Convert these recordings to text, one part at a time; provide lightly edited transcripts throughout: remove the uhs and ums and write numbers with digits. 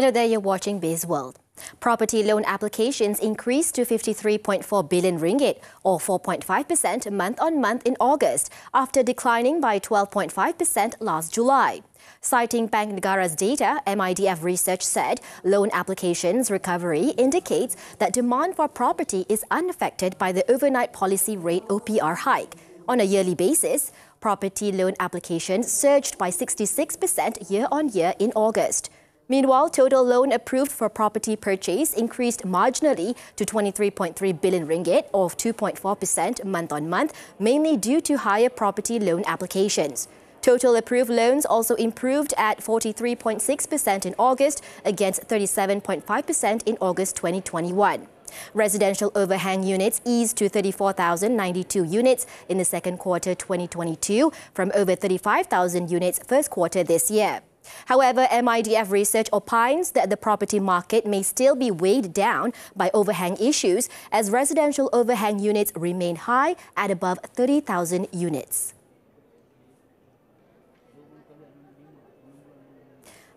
Hello there, you're watching Bizworld. Property loan applications increased to 53.4 billion ringgit, or 4.5% month-on-month in August, after declining by 12.5% last July. Citing Bank Negara's data, MIDF research said loan applications recovery indicates that demand for property is unaffected by the overnight policy rate OPR hike. On a yearly basis, property loan applications surged by 66% year-on-year in August. Meanwhile, total loan approved for property purchase increased marginally to 23.3 billion ringgit, or 2.4% month-on-month, mainly due to higher property loan applications. Total approved loans also improved at 43.6% in August against 37.5% in August 2021. Residential overhang units eased to 34,092 units in the second quarter 2022 from over 35,000 units first quarter this year. However, MIDF research opines that the property market may still be weighed down by overhang issues as residential overhang units remain high at above 30,000 units.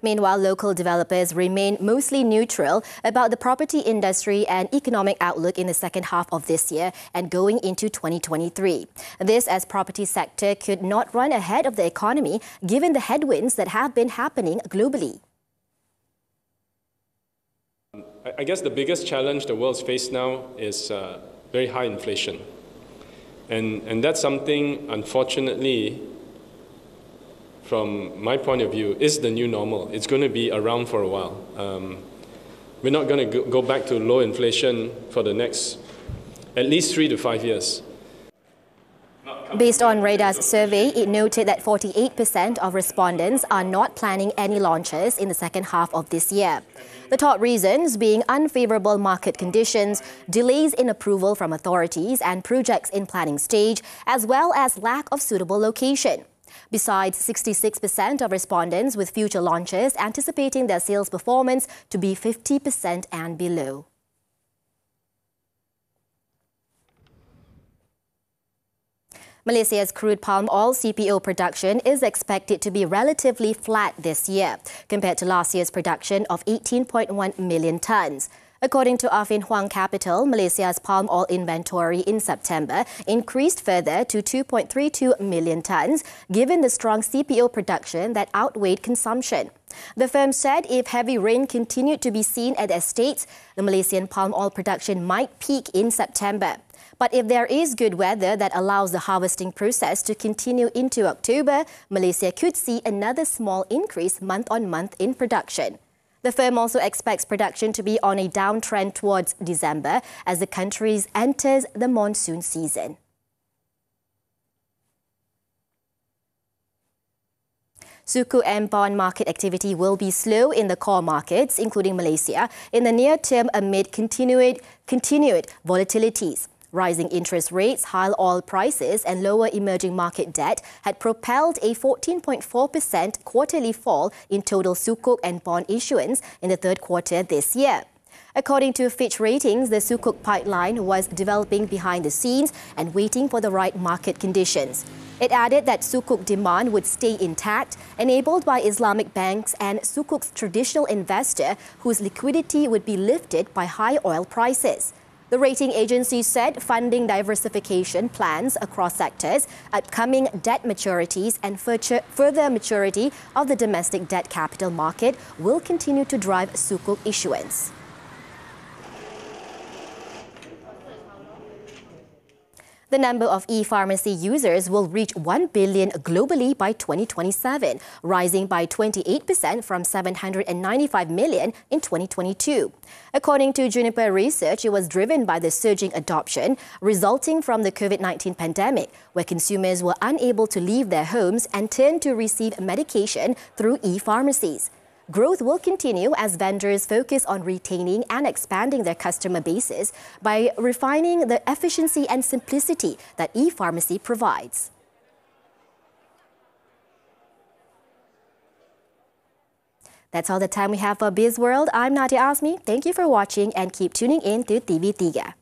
Meanwhile, local developers remain mostly neutral about the property industry and economic outlook in the second half of this year and going into 2023. This as property sector could not run ahead of the economy given the headwinds that have been happening globally. I guess the biggest challenge the world's faced now is very high inflation. And that's something, unfortunately, from my point of view, is the new normal. It's going to be around for a while. We're not going to go back to low inflation for the next at least 3 to 5 years. Based on Radar's survey, it noted that 48% of respondents are not planning any launches in the second half of this year. The top reasons being unfavorable market conditions, delays in approval from authorities and projects in planning stage, as well as lack of suitable location. Besides, 66% of respondents with future launches anticipating their sales performance to be 50% and below. Malaysia's crude palm oil CPO production is expected to be relatively flat this year, compared to last year's production of 18.1 million tonnes. According to Affin Hwang Capital, Malaysia's palm oil inventory in September increased further to 2.32 million tonnes, given the strong CPO production that outweighed consumption. The firm said if heavy rain continued to be seen at estates, the Malaysian palm oil production might peak in September. But if there is good weather that allows the harvesting process to continue into October, Malaysia could see another small increase month-on-month in production. The firm also expects production to be on a downtrend towards December as the country enters the monsoon season. Sukuk and bond market activity will be slow in the core markets, including Malaysia, in the near term amid continued volatilities. Rising interest rates, high oil prices and lower emerging market debt had propelled a 14.4% quarterly fall in total sukuk and bond issuance in the third quarter this year. According to Fitch Ratings, the sukuk pipeline was developing behind the scenes and waiting for the right market conditions. It added that sukuk demand would stay intact, enabled by Islamic banks and sukuk's traditional investor whose liquidity would be lifted by high oil prices. The rating agency said funding diversification plans across sectors, upcoming debt maturities and further maturity of the domestic debt capital market will continue to drive sukuk issuance. The number of e-pharmacy users will reach 1 billion globally by 2027, rising by 28% from 795 million in 2022. According to Juniper Research, it was driven by the surging adoption resulting from the COVID-19 pandemic, where consumers were unable to leave their homes and turned to receive medication through e-pharmacies. Growth will continue as vendors focus on retaining and expanding their customer bases by refining the efficiency and simplicity that e-pharmacy provides. That's all the time we have for Bizworld. I'm Nadia Azmi. Thank you for watching and keep tuning in to TV3.